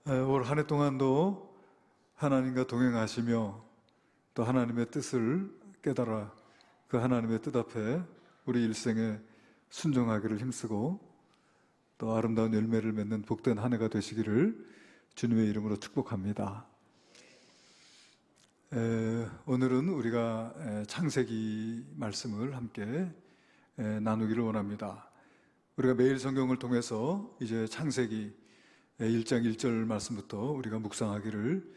올 한 해 동안도 하나님과 동행하시며 또 하나님의 뜻을 깨달아 그 하나님의 뜻 앞에 우리 일생에 순종하기를 힘쓰고 또 아름다운 열매를 맺는 복된 한 해가 되시기를 주님의 이름으로 축복합니다. 오늘은 우리가 창세기 말씀을 함께 나누기를 원합니다. 우리가 매일 성경을 통해서 이제 창세기 1장 1절 말씀부터 우리가 묵상하기를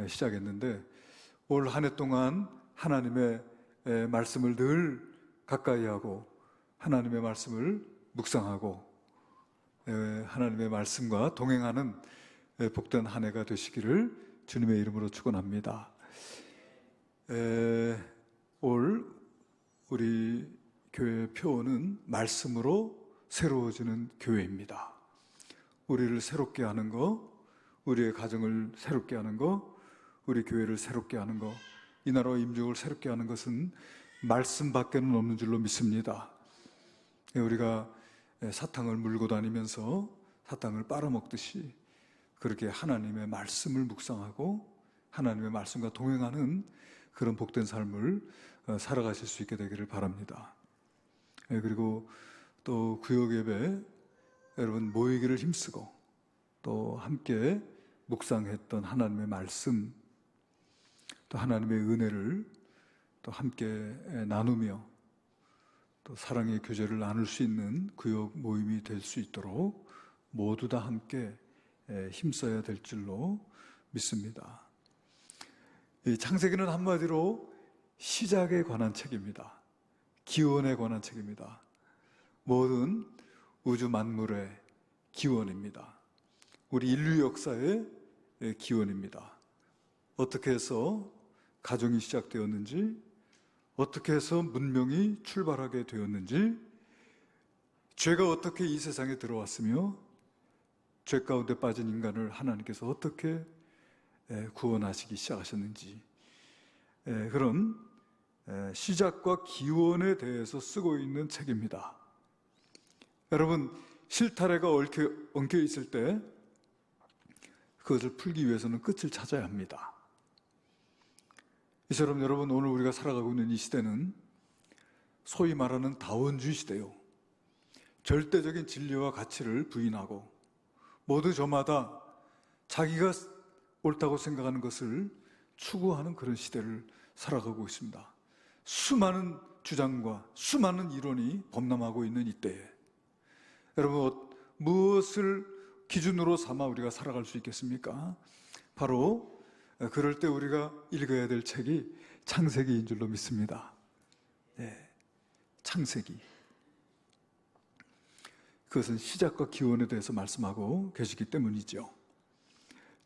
시작했는데, 올 한 해 동안 하나님의 말씀을 늘 가까이 하고 하나님의 말씀을 묵상하고 하나님의 말씀과 동행하는 복된 한 해가 되시기를 주님의 이름으로 축원합니다. 올 우리 교회 표어는 말씀으로 새로워지는 교회입니다. 우리를 새롭게 하는 거, 우리의 가정을 새롭게 하는 거, 우리 교회를 새롭게 하는 거, 이 나라와 임종을 새롭게 하는 것은 말씀밖에는 없는 줄로 믿습니다. 우리가 사탕을 물고 다니면서 사탕을 빨아먹듯이 그렇게 하나님의 말씀을 묵상하고 하나님의 말씀과 동행하는 그런 복된 삶을 살아가실 수 있게 되기를 바랍니다. 그리고 또 구역 예배 여러분 모이기를 힘쓰고 또 함께 묵상했던 하나님의 말씀, 또 하나님의 은혜를 또 함께 나누며 또 사랑의 교제를 나눌 수 있는 구역 모임이 될 수 있도록 모두 다 함께 힘써야 될 줄로 믿습니다. 이 창세기는 한마디로 시작에 관한 책입니다. 기원에 관한 책입니다. 모든 우주 만물의 기원입니다. 우리 인류 역사의 기원입니다. 어떻게 해서 가정이 시작되었는지, 어떻게 해서 문명이 출발하게 되었는지, 죄가 어떻게 이 세상에 들어왔으며 죄 가운데 빠진 인간을 하나님께서 어떻게 구원하시기 시작하셨는지, 그런 시작과 기원에 대해서 쓰고 있는 책입니다. 여러분, 실타래가 엉켜 있을 때 그것을 풀기 위해서는 끝을 찾아야 합니다. 이처럼 여러분, 오늘 우리가 살아가고 있는 이 시대는 소위 말하는 다원주의 시대요. 절대적인 진리와 가치를 부인하고 모두 저마다 자기가 옳다고 생각하는 것을 추구하는 그런 시대를 살아가고 있습니다. 수많은 주장과 수많은 이론이 범람하고 있는 이때에 여러분, 무엇을 기준으로 삼아 우리가 살아갈 수 있겠습니까? 바로 그럴 때 우리가 읽어야 될 책이 창세기인 줄로 믿습니다. 창세기. 그것은 시작과 기원에 대해서 말씀하고 계시기 때문이죠.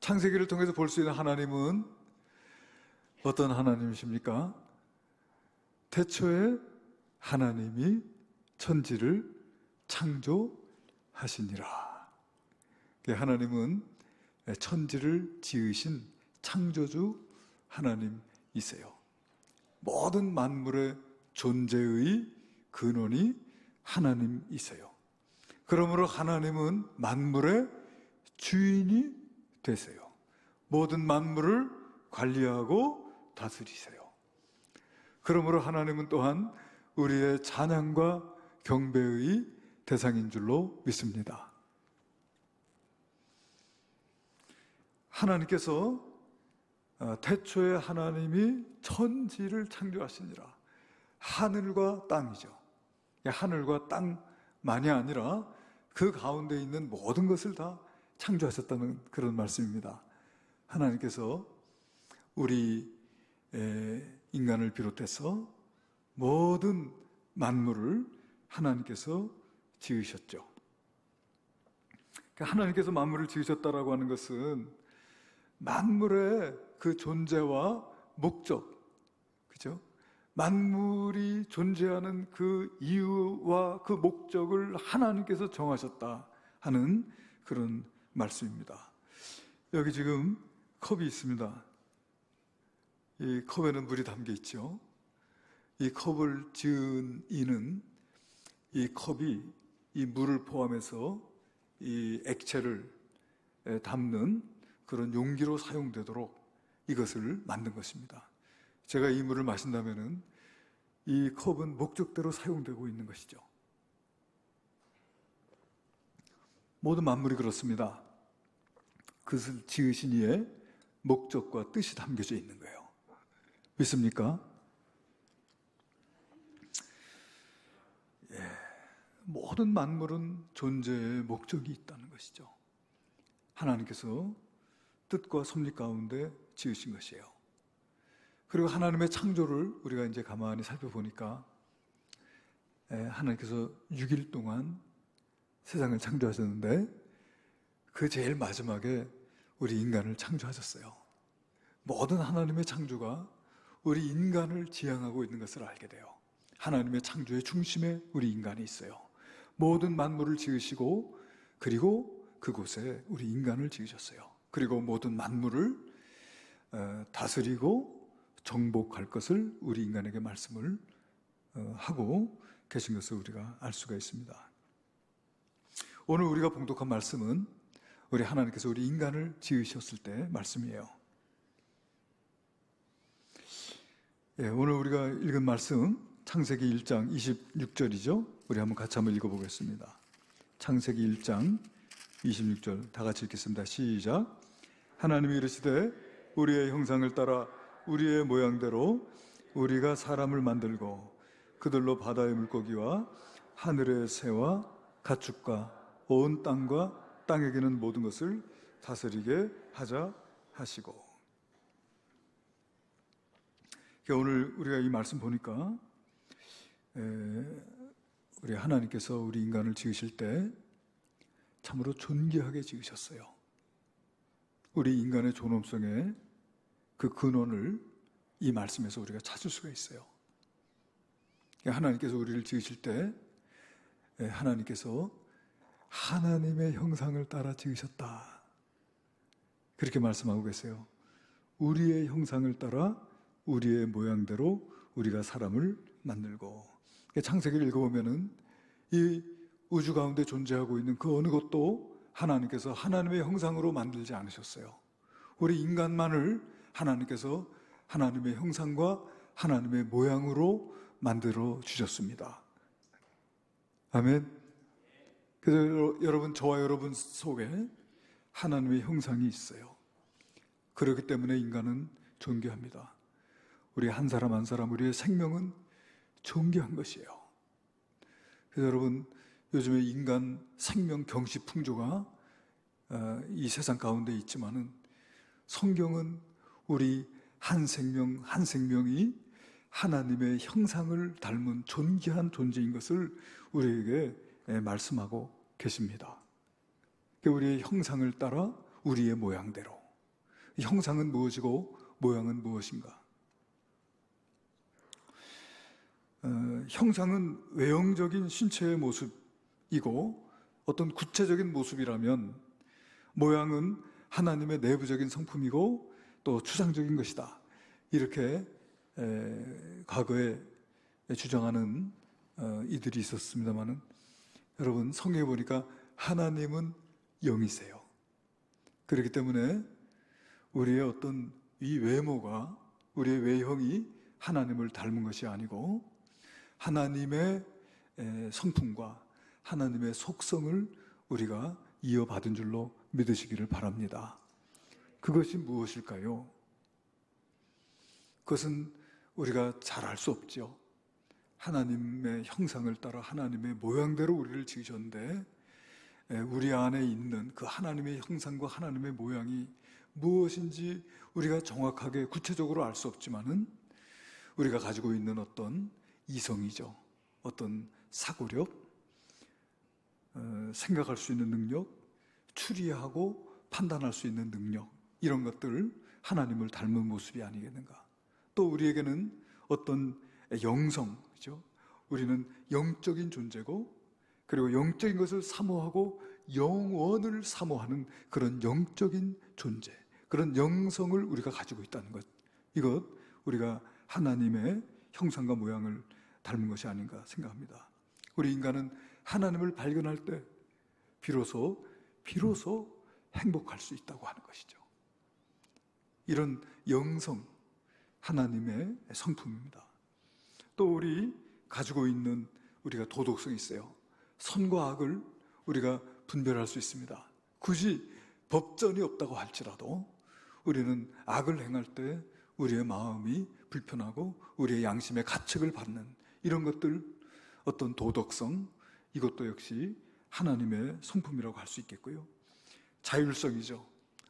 창세기를 통해서 볼 수 있는 하나님은 어떤 하나님이십니까? 태초에 하나님이 천지를 창조하시니라. 하나님은 천지를 지으신 창조주 하나님이세요. 모든 만물의 존재의 근원이 하나님이세요. 그러므로 하나님은 만물의 주인이 되세요. 모든 만물을 관리하고 다스리세요. 그러므로 하나님은 또한 우리의 찬양과 경배의 대상인 줄로 믿습니다. 하나님께서 태초에 하나님이 천지를 창조하시니라. 하늘과 땅이죠. 하늘과 땅만이 아니라 그 가운데 있는 모든 것을 다 창조하셨다는 그런 말씀입니다. 하나님께서 우리 인간을 비롯해서 모든 만물을 하나님께서 지으셨죠. 하나님께서 만물을 지으셨다라고 하는 것은 만물의 그 존재와 목적, 그죠? 만물이 존재하는 그 이유와 그 목적을 하나님께서 정하셨다 하는 그런 말씀입니다. 여기 지금 컵이 있습니다. 이 컵에는 물이 담겨 있죠. 이 컵을 지은 이는 이 컵이 이 물을 포함해서 이 액체를 담는 그런 용기로 사용되도록 이것을 만든 것입니다. 제가 이 물을 마신다면은 이 컵은 목적대로 사용되고 있는 것이죠. 모든 만물이 그렇습니다. 그것을 지으신 이의 목적과 뜻이 담겨져 있는 거예요. 믿습니까? 모든 만물은 존재의 목적이 있다는 것이죠. 하나님께서 뜻과 섭리 가운데 지으신 것이에요. 그리고 하나님의 창조를 우리가 이제 가만히 살펴보니까 하나님께서 6일 동안 세상을 창조하셨는데 그 제일 마지막에 우리 인간을 창조하셨어요. 모든 하나님의 창조가 우리 인간을 지향하고 있는 것을 알게 돼요. 하나님의 창조의 중심에 우리 인간이 있어요. 모든 만물을 지으시고 그리고 그곳에 우리 인간을 지으셨어요. 그리고 모든 만물을 다스리고 정복할 것을 우리 인간에게 말씀을 하고 계신 것을 우리가 알 수가 있습니다. 오늘 우리가 봉독한 말씀은 우리 하나님께서 우리 인간을 지으셨을 때 말씀이에요. 오늘 우리가 읽은 말씀 창세기 1장 26절이죠. 우리 같이 한번 읽어보겠습니다. 창세기 1장 26절 다 같이 읽겠습니다. 시작. 하나님이 이르시되 우리의 형상을 따라 우리의 모양대로 우리가 사람을 만들고 그들로 바다의 물고기와 하늘의 새와 가축과 온 땅과 땅에 기는 모든 것을 다스리게 하자 하시고. 오늘 우리가 이 말씀 보니까 우리 하나님께서 우리 인간을 지으실 때 참으로 존귀하게 지으셨어요. 우리 인간의 존엄성의 그 근원을 이 말씀에서 우리가 찾을 수가 있어요. 하나님께서 우리를 지으실 때 하나님께서 하나님의 형상을 따라 지으셨다. 그렇게 말씀하고 계세요. 우리의 형상을 따라 우리의 모양대로 우리가 사람을 만들고. 창세기를 읽어보면은 이 우주 가운데 존재하고 있는 그 어느 것도 하나님께서 하나님의 형상으로 만들지 않으셨어요. 우리 인간만을 하나님께서 하나님의 형상과 하나님의 모양으로 만들어 주셨습니다. 아멘. 그래서 여러분, 저와 여러분 속에 하나님의 형상이 있어요. 그렇기 때문에 인간은 존귀합니다. 우리 한 사람 한 사람, 우리의 생명은 존귀한 것이에요. 그래서 여러분, 요즘에 인간 생명 경시 풍조가 이 세상 가운데 있지만은 성경은 우리 한 생명 한 생명이 하나님의 형상을 닮은 존귀한 존재인 것을 우리에게 말씀하고 계십니다. 우리의 형상을 따라 우리의 모양대로. 형상은 무엇이고 모양은 무엇인가? 형상은 외형적인 신체의 모습이고 어떤 구체적인 모습이라면 모양은 하나님의 내부적인 성품이고 또 추상적인 것이다. 이렇게 과거에 주장하는 이들이 있었습니다만은 여러분, 성경에 보니까 하나님은 영이세요. 그렇기 때문에 우리의 어떤 이 외모가, 우리의 외형이 하나님을 닮은 것이 아니고 하나님의 성품과 하나님의 속성을 우리가 이어받은 줄로 믿으시기를 바랍니다. 그것이 무엇일까요? 그것은 우리가 잘 알 수 없죠. 하나님의 형상을 따라 하나님의 모양대로 우리를 지으셨는데 우리 안에 있는 그 하나님의 형상과 하나님의 모양이 무엇인지 우리가 정확하게 구체적으로 알 수 없지만은 우리가 가지고 있는 어떤 이성이죠. 어떤 사고력, 생각할 수 있는 능력, 추리하고 판단할 수 있는 능력, 이런 것들 하나님을 닮은 모습이 아니겠는가. 또 우리에게는 어떤 영성이죠. 우리는 영적인 존재고 그리고 영적인 것을 사모하고 영원을 사모하는 그런 영적인 존재, 그런 영성을 우리가 가지고 있다는 것. 이것 우리가 하나님의 형상과 모양을 닮은 것이 아닌가 생각합니다. 우리 인간은 하나님을 발견할 때 비로소 행복할 수 있다고 하는 것이죠. 이런 영성, 하나님의 성품입니다. 또 우리 가지고 있는 우리가 도덕성이 있어요. 선과 악을 우리가 분별할 수 있습니다. 굳이 법전이 없다고 할지라도 우리는 악을 행할 때 우리의 마음이 불편하고 우리의 양심의 가책을 받는 이런 것들, 어떤 도덕성, 이것도 역시 하나님의 성품이라고 할 수 있겠고요. 자율성이죠.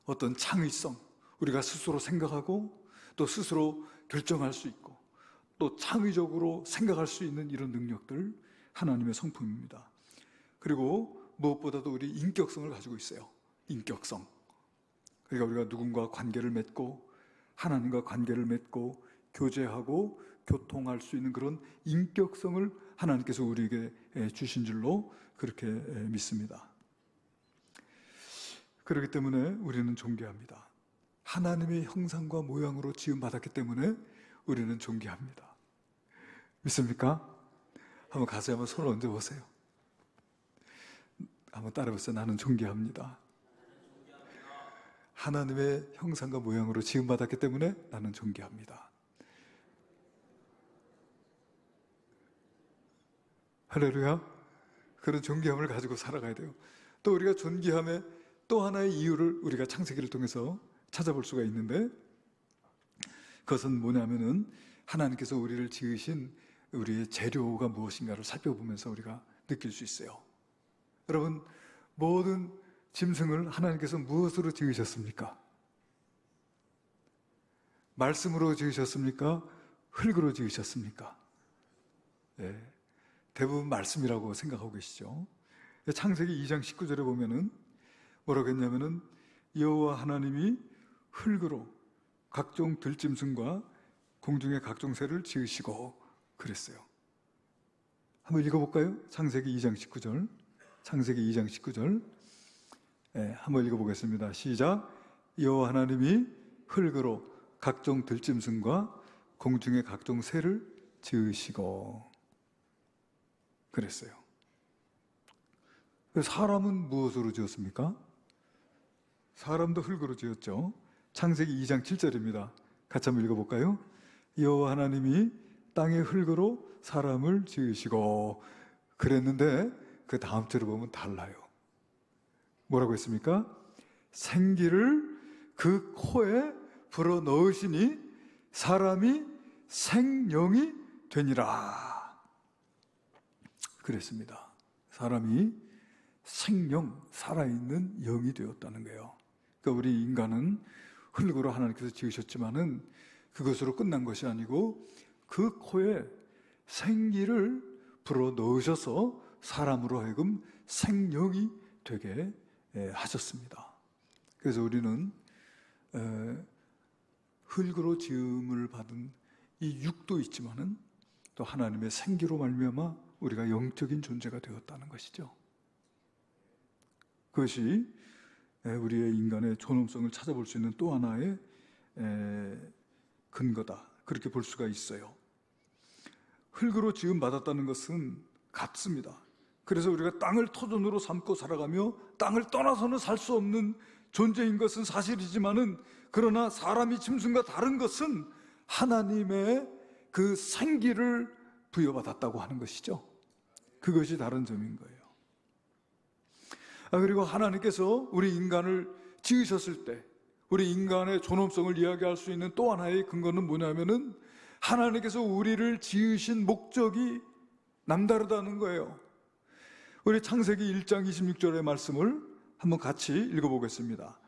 어떤 창의성, 우리가 스스로 생각하고 또 스스로 결정할 수 있고 또 창의적으로 생각할 수 있는 이런 능력들, 하나님의 성품입니다. 그리고 무엇보다도 우리 인격성을 가지고 있어요. 인격성. 그러니까 우리가 누군가 관계를 맺고 하나님과 관계를 맺고 교제하고 교통할 수 있는 그런 인격성을 하나님께서 우리에게 주신 줄로 그렇게 믿습니다. 그렇기 때문에 우리는 존귀합니다. 하나님의 형상과 모양으로 지음받았기 때문에 우리는 존귀합니다. 믿습니까? 한번 가슴에 한번 손을 얹어보세요. 한번 따라해보세요. 나는 존귀합니다. 하나님의 형상과 모양으로 지음받았기 때문에 나는 존귀합니다. 할렐루야. 그런 존귀함을 가지고 살아가야 돼요. 또 우리가 존귀함의 또 하나의 이유를 우리가 창세기를 통해서 찾아볼 수가 있는데, 그것은 뭐냐면은 하나님께서 우리를 지으신 우리의 재료가 무엇인가를 살펴보면서 우리가 느낄 수 있어요. 여러분, 모든 짐승을 하나님께서 무엇으로 지으셨습니까? 말씀으로 지으셨습니까? 흙으로 지으셨습니까? 네, 대부분 말씀이라고 생각하고 계시죠. 창세기 2장 19절에 보면은 뭐라고 했냐면은 여호와 하나님이 흙으로 각종 들짐승과 공중의 각종 새를 지으시고 그랬어요. 한번 읽어볼까요? 창세기 2장 19절. 창세기 2장 19절. 네, 한번 읽어보겠습니다. 시작. 여호와 하나님이 흙으로 각종 들짐승과 공중의 각종 새를 지으시고 그랬어요. 사람은 무엇으로 지었습니까? 사람도 흙으로 지었죠. 창세기 2장 7절입니다. 같이 한번 읽어볼까요? 여호와 하나님이 땅의 흙으로 사람을 지으시고 그랬는데 그 다음 절을 보면 달라요. 뭐라고 했습니까? 생기를 그 코에 불어 넣으시니 사람이 생령이 되니라 그랬습니다. 사람이 생령, 살아있는 영이 되었다는 거예요. 그러니까 우리 인간은 흙으로 하나님께서 지으셨지만은 그것으로 끝난 것이 아니고 그 코에 생기를 불어 넣으셔서 사람으로 하여금 생령이 되게 하셨습니다. 그래서 우리는 흙으로 지음을 받은 이 육도 있지만은 또 하나님의 생기로 말미암아 우리가 영적인 존재가 되었다는 것이죠. 그것이 우리의 인간의 존엄성을 찾아볼 수 있는 또 하나의 근거다. 그렇게 볼 수가 있어요. 흙으로 지음 받았다는 것은 값습니다. 그래서 우리가 땅을 터전으로 삼고 살아가며 땅을 떠나서는 살 수 없는 존재인 것은 사실이지만은 그러나 사람이 짐승과 다른 것은 하나님의 그 생기를 부여받았다고 하는 것이죠. 그것이 다른 점인 거예요. 그리고 하나님께서 우리 인간을 지으셨을 때 우리 인간의 존엄성을 이야기할 수 있는 또 하나의 근거는 뭐냐면은 하나님께서 우리를 지으신 목적이 남다르다는 거예요. 우리 창세기 1장 26절의 말씀을 한번 같이 읽어보겠습니다.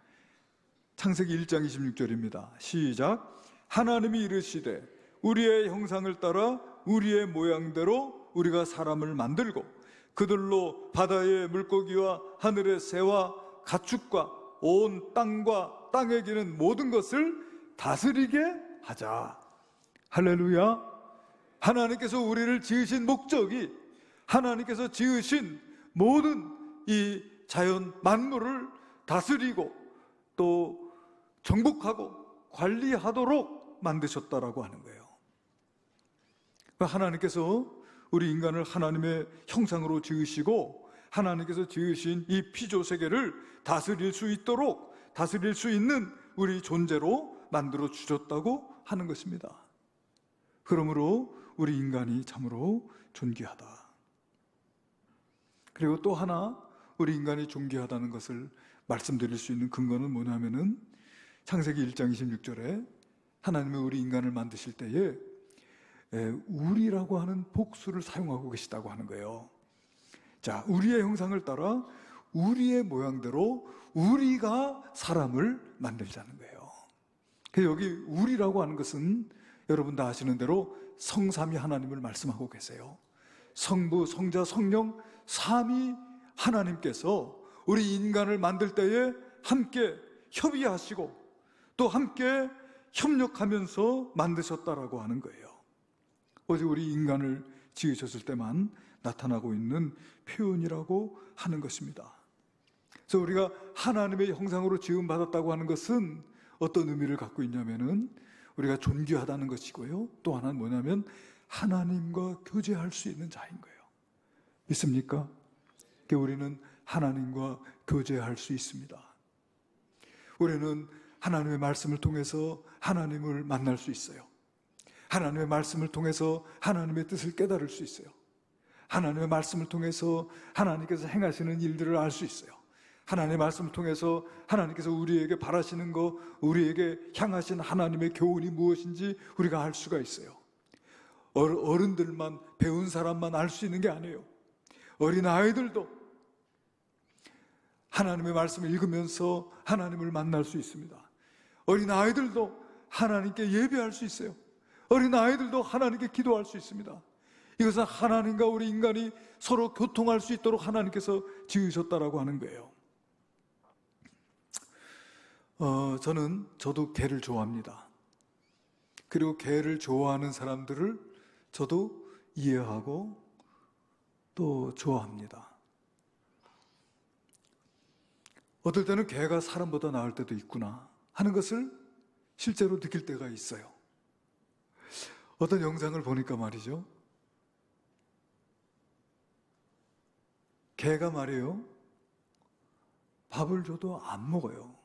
창세기 1장 26절입니다. 시작. 하나님이 이르시되 우리의 형상을 따라 우리의 모양대로 우리가 사람을 만들고 그들로 바다의 물고기와 하늘의 새와 가축과 온 땅과 땅에 기는 모든 것을 다스리게 하자. 할렐루야. 하나님께서 우리를 지으신 목적이 하나님께서 지으신 모든 이 자연 만물을 다스리고 또 정복하고 관리하도록 만드셨다라고 하는 거예요. 하나님께서 우리 인간을 하나님의 형상으로 지으시고 하나님께서 지으신 이 피조 세계를 다스릴 수 있도록 다스릴 수 있는 우리 존재로 만들어 주셨다고 하는 것입니다. 그러므로 우리 인간이 참으로 존귀하다. 그리고 또 하나 우리 인간이 존귀하다는 것을 말씀드릴 수 있는 근거는 뭐냐면은 창세기 1장 26절에 하나님은 우리 인간을 만드실 때에 우리라고 하는 복수를 사용하고 계시다고 하는 거예요. 자, 우리의 형상을 따라 우리의 모양대로 우리가 사람을 만들자는 거예요. 여기 우리라고 하는 것은 여러분 다 아시는 대로 성삼위 하나님을 말씀하고 계세요. 성부, 성자, 성령 삼위 하나님께서 우리 인간을 만들 때에 함께 협의하시고 또 함께 협력하면서 만드셨다라고 하는 거예요. 오직 우리 인간을 지으셨을 때만 나타나고 있는 표현이라고 하는 것입니다. 그래서 우리가 하나님의 형상으로 지음받았다고 하는 것은 어떤 의미를 갖고 있냐면은 우리가 존귀하다는 것이고요. 또 하나는 뭐냐면 하나님과 교제할 수 있는 자인 거예요. 믿습니까? 우리는 하나님과 교제할 수 있습니다. 우리는 하나님의 말씀을 통해서 하나님을 만날 수 있어요. 하나님의 말씀을 통해서 하나님의 뜻을 깨달을 수 있어요. 하나님의 말씀을 통해서 하나님께서 행하시는 일들을 알 수 있어요. 하나님의 말씀을 통해서 하나님께서 우리에게 바라시는 것, 우리에게 향하신 하나님의 교훈이 무엇인지 우리가 알 수가 있어요. 어른들만, 배운 사람만 알 수 있는 게 아니에요. 어린 아이들도 하나님의 말씀을 읽으면서 하나님을 만날 수 있습니다. 어린 아이들도 하나님께 예배할 수 있어요. 어린 아이들도 하나님께 기도할 수 있습니다. 이것은 하나님과 우리 인간이 서로 교통할 수 있도록 하나님께서 지으셨다라고 하는 거예요. 저도 개를 좋아합니다. 그리고 개를 좋아하는 사람들을 저도 이해하고 또 좋아합니다. 어떨 때는 개가 사람보다 나을 때도 있구나 하는 것을 실제로 느낄 때가 있어요. 어떤 영상을 보니까 말이죠. 개가 말이에요. 밥을 줘도 안 먹어요.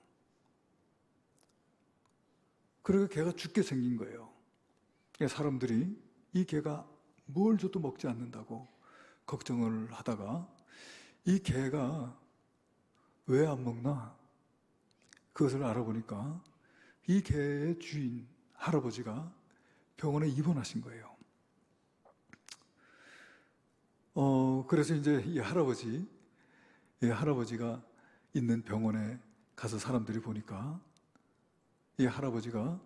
그리고 개가 죽게 생긴 거예요. 사람들이 이 개가 뭘 줘도 먹지 않는다고 걱정을 하다가 이 개가 왜 안 먹나? 그것을 알아보니까 이 개의 주인 할아버지가 병원에 입원하신 거예요. 그래서 이제 이 할아버지가 있는 병원에 가서 사람들이 보니까 이 할아버지가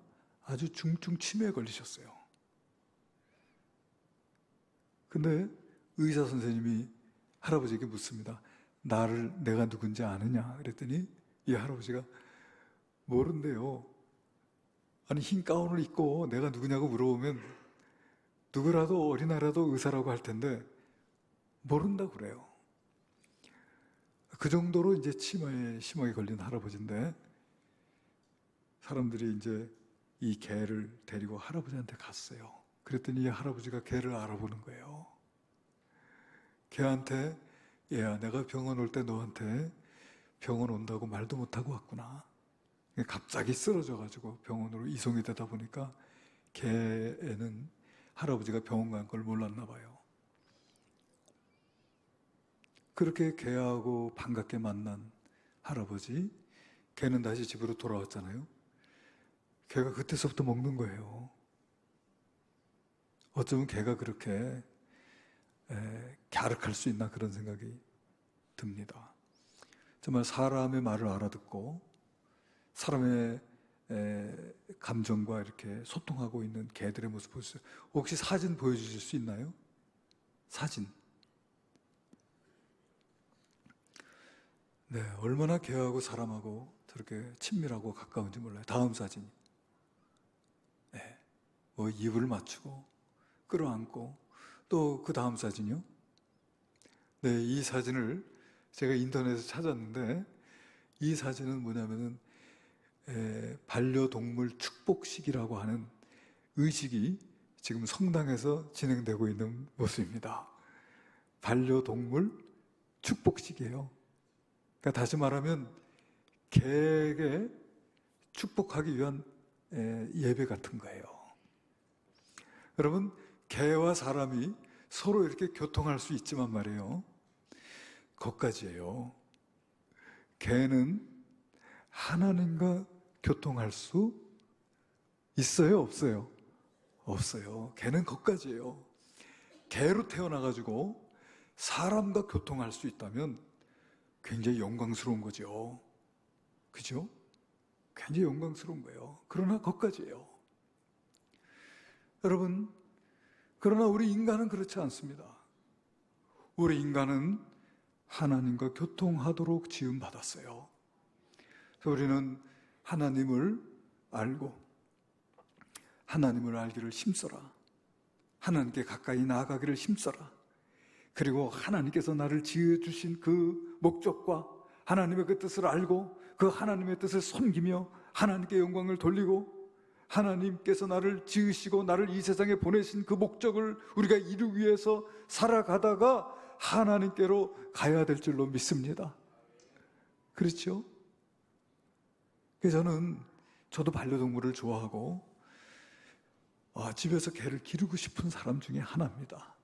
아주 중증 치매에 걸리셨어요. 근데 의사 선생님이 할아버지에게 묻습니다. 내가 누군지 아느냐? 그랬더니 이 할아버지가 모른대요. 아니, 흰 가운을 입고 내가 누구냐고 물어보면 누구라도 어린아이라도 의사라고 할 텐데 모른다고 그래요. 그 정도로 이제 치매에 심하게 걸린 할아버지인데 사람들이 이제 이 개를 데리고 할아버지한테 갔어요. 그랬더니 이 할아버지가 개를 알아보는 거예요. 개한테 얘야, 내가 병원 올 때 너한테 병원 온다고 말도 못하고 왔구나. 갑자기 쓰러져가지고 병원으로 이송이 되다 보니까 개는 할아버지가 병원 간 걸 몰랐나 봐요. 그렇게 개하고 반갑게 만난 할아버지, 개는 다시 집으로 돌아왔잖아요. 개가 그때서부터 먹는 거예요. 어쩌면 개가 그렇게 갸륵할 수 있나 그런 생각이 듭니다. 정말 사람의 말을 알아듣고 사람의 감정과 이렇게 소통하고 있는 개들의 모습 보세요. 혹시 사진 보여주실 수 있나요? 사진. 네, 얼마나 개하고 사람하고 저렇게 친밀하고 가까운지 몰라요. 다음 사진. 네, 입을 맞추고 끌어안고 또 그 다음 사진이요. 네, 이 사진을 제가 인터넷에서 찾았는데 이 사진은 뭐냐면은 반려동물 축복식이라고 하는 의식이 지금 성당에서 진행되고 있는 모습입니다. 반려동물 축복식이에요. 그러니까 다시 말하면 개에게 축복하기 위한 예배 같은 거예요. 여러분, 개와 사람이 서로 이렇게 교통할 수 있지만 말이에요, 거기까지예요. 개는 하나님과 교통할 수 있어요, 없어요? 없어요. 개는 거기까지예요. 개로 태어나가지고 사람과 교통할 수 있다면 굉장히 영광스러운 거죠. 그죠? 굉장히 영광스러운 거예요. 그러나 거기까지예요. 여러분, 그러나 우리 인간은 그렇지 않습니다. 우리 인간은 하나님과 교통하도록 지음받았어요. 그래서 우리는 하나님을 알고 하나님을 알기를 힘써라. 하나님께 가까이 나아가기를 힘써라. 그리고 하나님께서 나를 지어주신 그 목적과 하나님의 그 뜻을 알고 그 하나님의 뜻을 섬기며 하나님께 영광을 돌리고 하나님께서 나를 지으시고 나를 이 세상에 보내신 그 목적을 우리가 이루기 위해서 살아가다가 하나님께로 가야 될 줄로 믿습니다. 그렇죠? 그래서 저도 반려동물을 좋아하고 집에서 개를 기르고 싶은 사람 중에 하나입니다.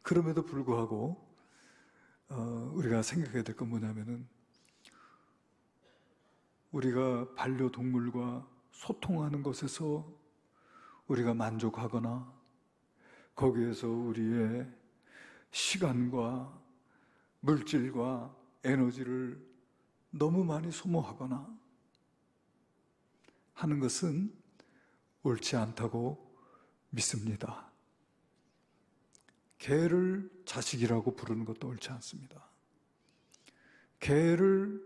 그럼에도 불구하고 우리가 생각해야 될 건 뭐냐면은 우리가 반려동물과 소통하는 것에서 우리가 만족하거나 거기에서 우리의 시간과 물질과 에너지를 너무 많이 소모하거나 하는 것은 옳지 않다고 믿습니다. 개를 자식이라고 부르는 것도 옳지 않습니다. 개를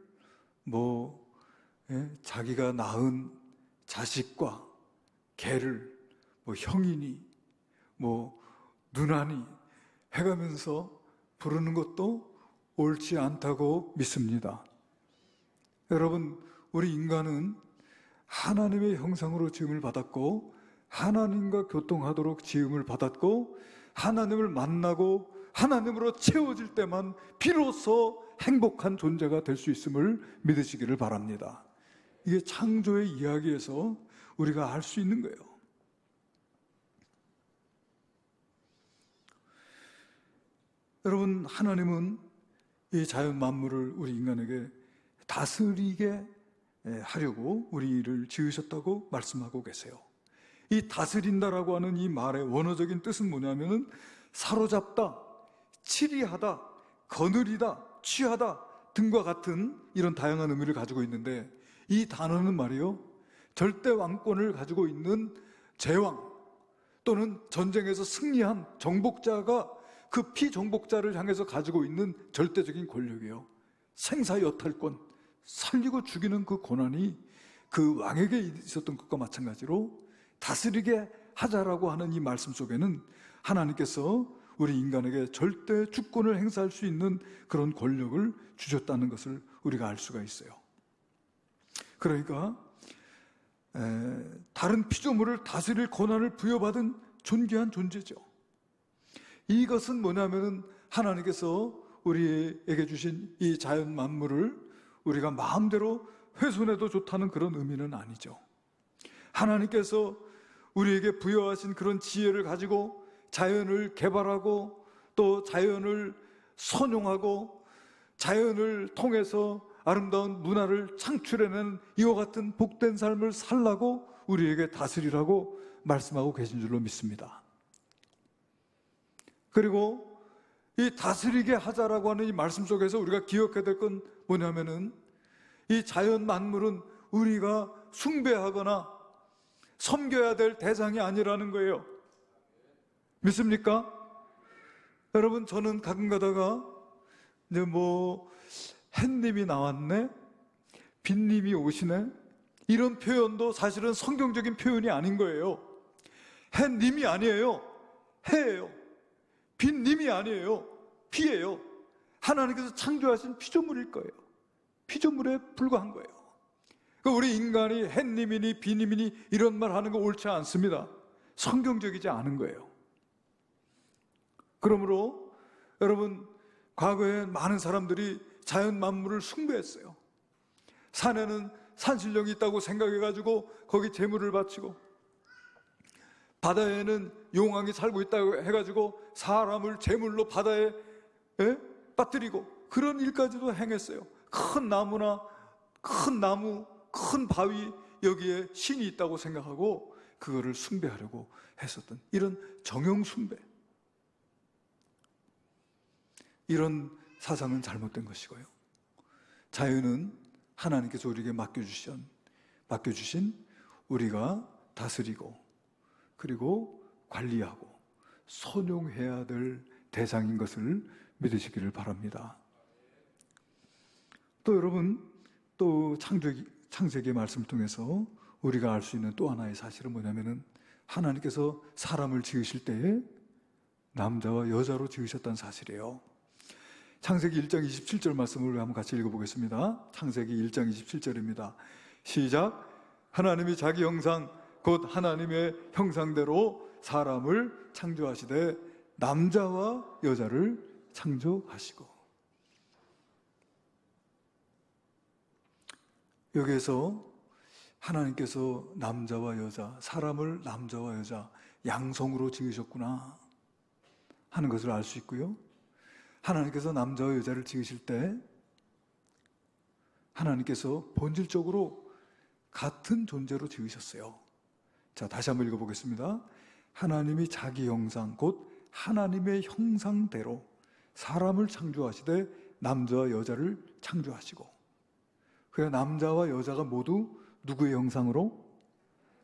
자기가 낳은 자식과 개를 형이니 누나니 해가면서 부르는 것도 옳지 않다고 믿습니다. 여러분, 우리 인간은 하나님의 형상으로 지음을 받았고 하나님과 교통하도록 지음을 받았고 하나님을 만나고 하나님으로 채워질 때만 비로소 행복한 존재가 될 수 있음을 믿으시기를 바랍니다. 이게 창조의 이야기에서 우리가 알 수 있는 거예요. 여러분, 하나님은 이 자연 만물을 우리 인간에게 다스리게 하려고 우리를 지으셨다고 말씀하고 계세요. 이 다스린다라고 하는 이 말의 원어적인 뜻은 뭐냐면은 사로잡다, 치리하다, 거느리다, 취하다 등과 같은 이런 다양한 의미를 가지고 있는데 이 단어는 말이요, 절대 왕권을 가지고 있는 제왕 또는 전쟁에서 승리한 정복자가 그 피정복자를 향해서 가지고 있는 절대적인 권력이에요. 생사여탈권, 살리고 죽이는 그 권한이 그 왕에게 있었던 것과 마찬가지로 다스리게 하자라고 하는 이 말씀 속에는 하나님께서 우리 인간에게 절대 주권을 행사할 수 있는 그런 권력을 주셨다는 것을 우리가 알 수가 있어요. 그러니까 다른 피조물을 다스릴 권한을 부여받은 존귀한 존재죠. 이것은 뭐냐면은 하나님께서 우리에게 주신 이 자연 만물을 우리가 마음대로 훼손해도 좋다는 그런 의미는 아니죠. 하나님께서 우리에게 부여하신 그런 지혜를 가지고 자연을 개발하고 또 자연을 선용하고 자연을 통해서 아름다운 문화를 창출해낸 이와 같은 복된 삶을 살라고 우리에게 다스리라고 말씀하고 계신 줄로 믿습니다. 그리고 이 다스리게 하자라고 하는 이 말씀 속에서 우리가 기억해야 될 건 뭐냐면은 이 자연 만물은 우리가 숭배하거나 섬겨야 될 대상이 아니라는 거예요. 믿습니까? 여러분, 저는 가끔 가다가 이제 햇님이 나왔네, 빛님이 오시네, 이런 표현도 사실은 성경적인 표현이 아닌 거예요. 햇님이 아니에요, 해예요. 빛님이 아니에요, 피예요. 하나님께서 창조하신 피조물일 거예요. 피조물에 불과한 거예요. 우리 인간이 햇님이니 비님이니 이런 말 하는 거 옳지 않습니다. 성경적이지 않은 거예요. 그러므로 여러분, 과거에 많은 사람들이 자연 만물을 숭배했어요. 산에는 산신령이 있다고 생각해가지고 거기 제물을 바치고, 바다에는 용왕이 살고 있다고 해가지고 사람을 제물로 바다에 빠뜨리고, 그런 일까지도 행했어요. 큰 나무나 큰 나무, 큰 바위, 여기에 신이 있다고 생각하고 그거를 숭배하려고 했었던 이런 정형 숭배, 이런 사상은 잘못된 것이고요. 자유는 하나님께서 우리에게 맡겨주신 우리가 다스리고 그리고 관리하고 선용해야 될 대상인 것을 믿으시기를 바랍니다. 또 여러분, 또 창세기의 말씀을 통해서 우리가 알 수 있는 또 하나의 사실은 뭐냐면은, 하나님께서 사람을 지으실 때에 남자와 여자로 지으셨다는 사실이에요. 창세기 1장 27절 말씀을 한번 같이 읽어보겠습니다. 창세기 1장 27절입니다. 시작. 하나님이 자기 형상 곧 하나님의 형상대로 사람을 창조하시되 남자와 여자를 창조하시고. 여기에서 하나님께서 남자와 여자, 사람을 남자와 여자 양성으로 지으셨구나 하는 것을 알 수 있고요. 하나님께서 남자와 여자를 지으실 때 하나님께서 본질적으로 같은 존재로 지으셨어요. 자, 다시 한번 읽어보겠습니다. 하나님이 자기 형상 곧 하나님의 형상대로 사람을 창조하시되 남자와 여자를 창조하시고. 그래서 남자와 여자가 모두 누구의 형상으로?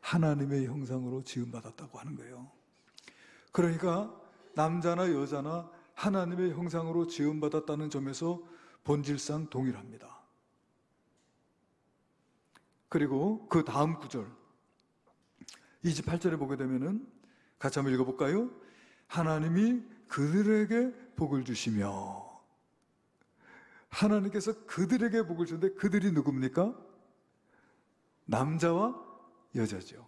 하나님의 형상으로 지음받았다고 하는 거예요. 그러니까 남자나 여자나 하나님의 형상으로 지음받았다는 점에서 본질상 동일합니다. 그리고 그 다음 구절 28절에 보게 되면은 같이 한번 읽어볼까요? 하나님이 그들에게 복을 주시며. 하나님께서 그들에게 복을 주는데 그들이 누굽니까? 남자와 여자죠.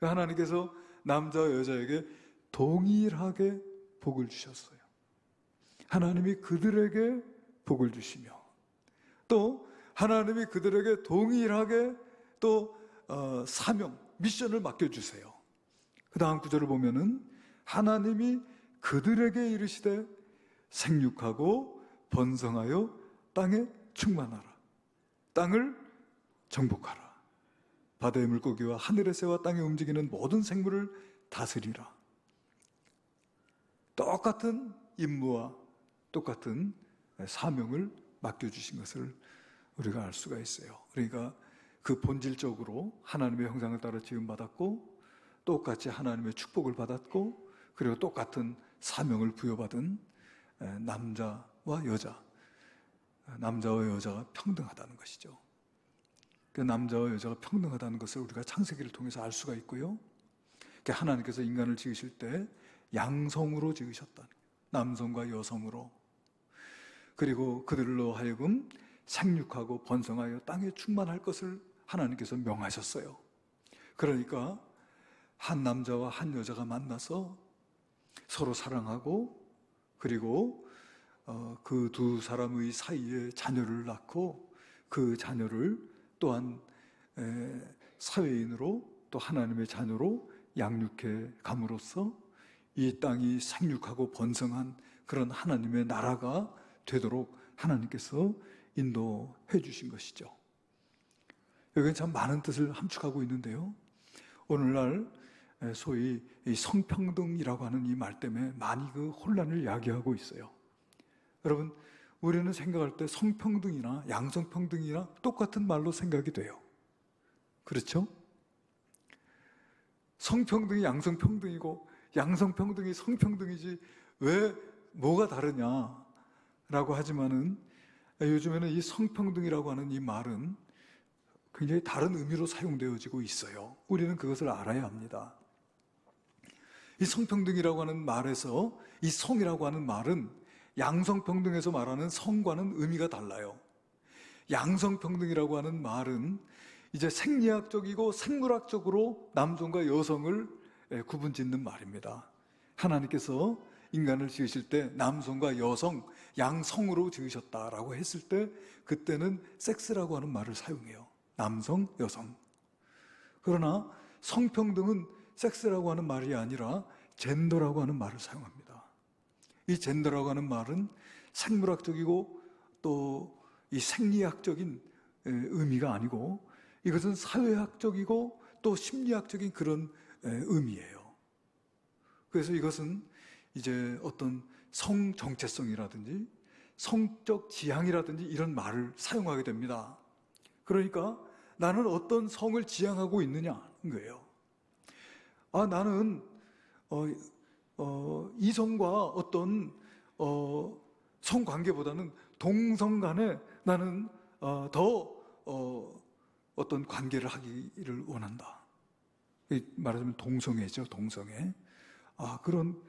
하나님께서 남자와 여자에게 동일하게 복을 주셨어요. 하나님이 그들에게 복을 주시며, 또 하나님이 그들에게 동일하게 또 사명, 미션을 맡겨주세요. 그 다음 구절을 보면은 하나님이 그들에게 이르시되 생육하고 번성하여 땅에 충만하라. 땅을 정복하라. 바다의 물고기와 하늘의 새와 땅에 움직이는 모든 생물을 다스리라. 똑같은 임무와 똑같은 사명을 맡겨주신 것을 우리가 알 수가 있어요. 그러니까 그 본질적으로 하나님의 형상을 따라 지음받았고, 똑같이 하나님의 축복을 받았고, 그리고 똑같은 사명을 부여받은 남자와 여자가 평등하다는 것이죠. 그 남자와 여자가 평등하다는 것을 우리가 창세기를 통해서 알 수가 있고요. 하나님께서 인간을 지으실 때 양성으로 지으셨다. 남성과 여성으로. 그리고 그들로 하여금 생육하고 번성하여 땅에 충만할 것을 하나님께서 명하셨어요. 그러니까 한 남자와 한 여자가 만나서 서로 사랑하고, 그리고 그 두 사람의 사이에 자녀를 낳고, 그 자녀를 또한 사회인으로 또 하나님의 자녀로 양육해 감으로써 이 땅이 생육하고 번성한 그런 하나님의 나라가 되도록 하나님께서 인도해 주신 것이죠. 여기는 참 많은 뜻을 함축하고 있는데요, 오늘날 소위 이 성평등이라고 하는 이 말 때문에 많이 그 혼란을 야기하고 있어요. 여러분, 우리는 생각할 때 성평등이나 양성평등이나 똑같은 말로 생각이 돼요. 그렇죠? 성평등이 양성평등이고 양성평등이 성평등이지 왜 뭐가 다르냐라고 하지만은, 요즘에는 이 성평등이라고 하는 이 말은 굉장히 다른 의미로 사용되어지고 있어요. 우리는 그것을 알아야 합니다. 이 성평등이라고 하는 말에서 이 성이라고 하는 말은 양성평등에서 말하는 성과는 의미가 달라요. 양성평등이라고 하는 말은 이제 생리학적이고 생물학적으로 남성과 여성을 구분짓는 말입니다. 하나님께서 인간을 지으실 때 남성과 여성, 양성으로 지으셨다라고 했을 때 그때는 섹스라고 하는 말을 사용해요. 남성, 여성. 그러나 성평등은 섹스라고 하는 말이 아니라 젠더라고 하는 말을 사용합니다. 이 젠더라고 하는 말은 생물학적이고 또 이 생리학적인 의미가 아니고 이것은 사회학적이고 또 심리학적인 그런 의미예요. 그래서 이것은 이제 어떤 성 정체성이라든지 성적 지향이라든지 이런 말을 사용하게 됩니다. 그러니까 나는 어떤 성을 지향하고 있느냐는 거예요. 나는 이성과 어떤 성관계보다는 동성 간에 나는 더 어떤 관계를 하기를 원한다. 말하자면 동성애죠, 동성애. 그런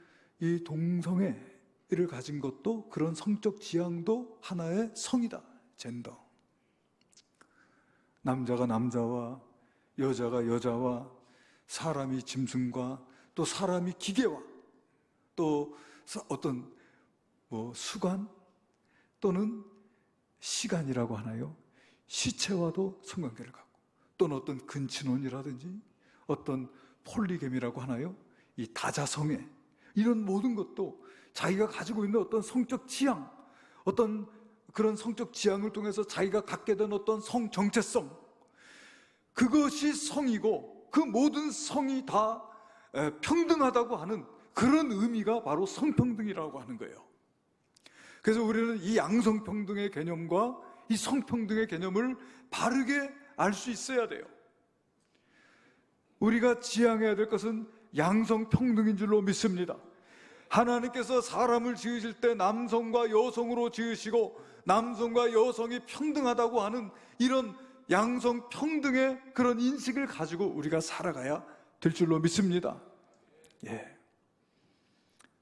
이 동성애를 가진 것도 그런 성적 지향도 하나의 성이다, 젠더. 남자가 남자와 여자가 여자와 사람이 짐승과 또 사람이 기계와 또 어떤 수관 또는 시간이라고 하나요? 시체와도 성관계를 갖고 또는 어떤 근친혼이라든지 어떤 폴리겜이라고 하나요? 이 다자성애 이런 모든 것도 자기가 가지고 있는 어떤 성적 지향 어떤 그런 성적 지향을 통해서 자기가 갖게 된 어떤 성 정체성 그것이 성이고 그 모든 성이 다 평등하다고 하는 그런 의미가 바로 성평등이라고 하는 거예요. 그래서 우리는 이 양성평등의 개념과 이 성평등의 개념을 바르게 알 수 있어야 돼요. 우리가 지향해야 될 것은 양성평등인 줄로 믿습니다. 하나님께서 사람을 지으실 때 남성과 여성으로 지으시고 남성과 여성이 평등하다고 하는 이런 양성평등의 그런 인식을 가지고 우리가 살아가야 될 줄로 믿습니다.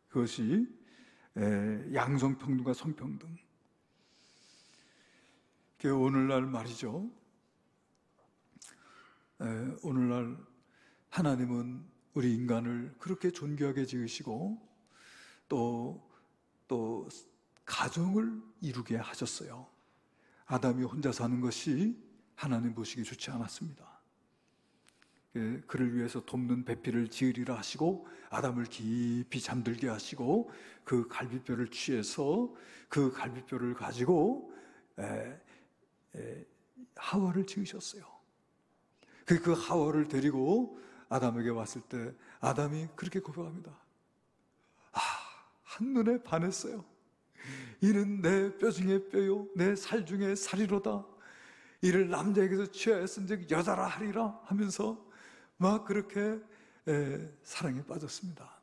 그것이 양성평등과 성평등. 오늘날 말이죠. 오늘날 하나님은 우리 인간을 그렇게 존귀하게 지으시고 또 가정을 이루게 하셨어요. 아담이 혼자 사는 것이 하나님 보시기 좋지 않았습니다. 그를 위해서 돕는 배필을 지으리라 하시고 아담을 깊이 잠들게 하시고 그 갈비뼈를 취해서 그 갈비뼈를 가지고 하와를 지으셨어요. 그 하와를 데리고 아담에게 왔을 때 아담이 그렇게 고백합니다. 한눈에 반했어요. 이는 내 뼈 중에 뼈요 내 살 중에 살이로다. 이를 남자에게서 취하였은즉 여자라 하리라 하면서 막 그렇게 사랑에 빠졌습니다.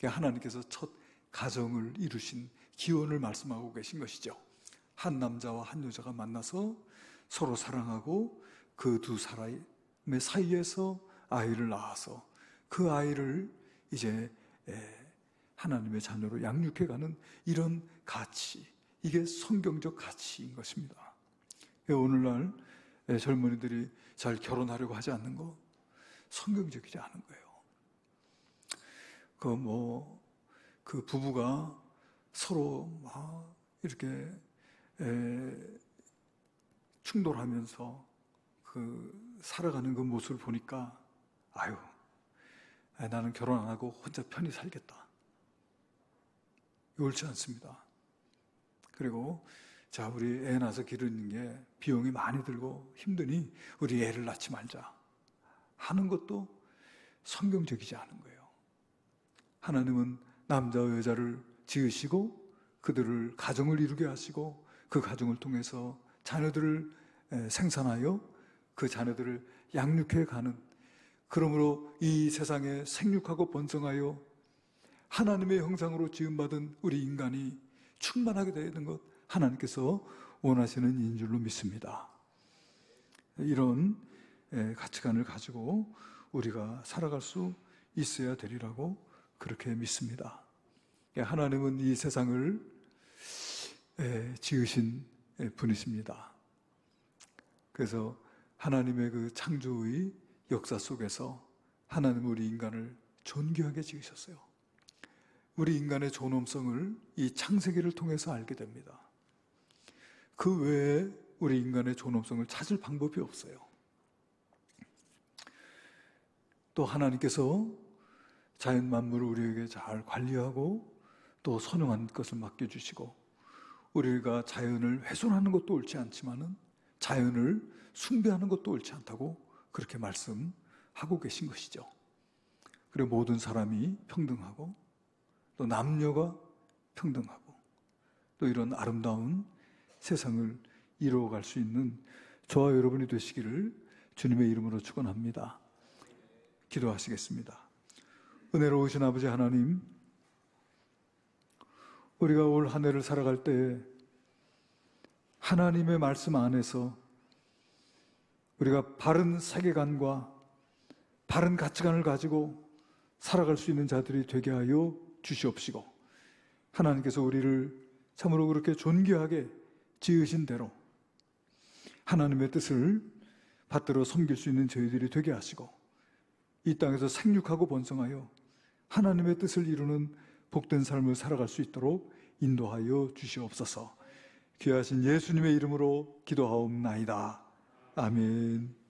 하나님께서 첫 가정을 이루신 기원을 말씀하고 계신 것이죠. 한 남자와 한 여자가 만나서 서로 사랑하고 그 두 사람의 사이에서 아이를 낳아서 그 아이를 이제 하나님의 자녀로 양육해가는 이런 가치, 이게 성경적 가치인 것입니다. 오늘날 젊은이들이 잘 결혼하려고 하지 않는 거 성경적이지 않은 거예요. 그 부부가 서로 막 이렇게 충돌하면서 살아가는 그 모습을 보니까 나는 결혼 안 하고 혼자 편히 살겠다. 옳지 않습니다. 그리고 우리 애 낳아서 기르는 게 비용이 많이 들고 힘드니 우리 애를 낳지 말자 하는 것도 성경적이지 않은 거예요. 하나님은 남자와 여자를 지으시고 그들을 가정을 이루게 하시고 그 가정을 통해서 자녀들을 생산하여 그 자녀들을 양육해 가는, 그러므로 이 세상에 생육하고 번성하여 하나님의 형상으로 지음받은 우리 인간이 충만하게 되는 것, 하나님께서 원하시는 인 줄로 믿습니다. 이런 가치관을 가지고 우리가 살아갈 수 있어야 되리라고 그렇게 믿습니다. 하나님은 이 세상을 지으신 분이십니다. 그래서 하나님의 그 창조의 역사 속에서 하나님은 우리 인간을 존귀하게 지으셨어요. 우리 인간의 존엄성을 이 창세기를 통해서 알게 됩니다. 그 외에 우리 인간의 존엄성을 찾을 방법이 없어요. 또 하나님께서 자연 만물을 우리에게 잘 관리하고 또 선용한 것을 맡겨주시고, 우리가 자연을 훼손하는 것도 옳지 않지만은 자연을 숭배하는 것도 옳지 않다고 그렇게 말씀하고 계신 것이죠. 그리고 모든 사람이 평등하고 또 남녀가 평등하고 또 이런 아름다운 세상을 이루어갈 수 있는 저와 여러분이 되시기를 주님의 이름으로 축원합니다. 기도하시겠습니다. 은혜로우신 아버지 하나님, 우리가 올 한 해를 살아갈 때 하나님의 말씀 안에서 우리가 바른 세계관과 바른 가치관을 가지고 살아갈 수 있는 자들이 되게 하여 주시옵시고, 하나님께서 우리를 참으로 그렇게 존귀하게 지으신 대로 하나님의 뜻을 받들어 섬길 수 있는 저희들이 되게 하시고, 이 땅에서 생육하고 번성하여 하나님의 뜻을 이루는 복된 삶을 살아갈 수 있도록 인도하여 주시옵소서. 귀하신 예수님의 이름으로 기도하옵나이다. 아멘.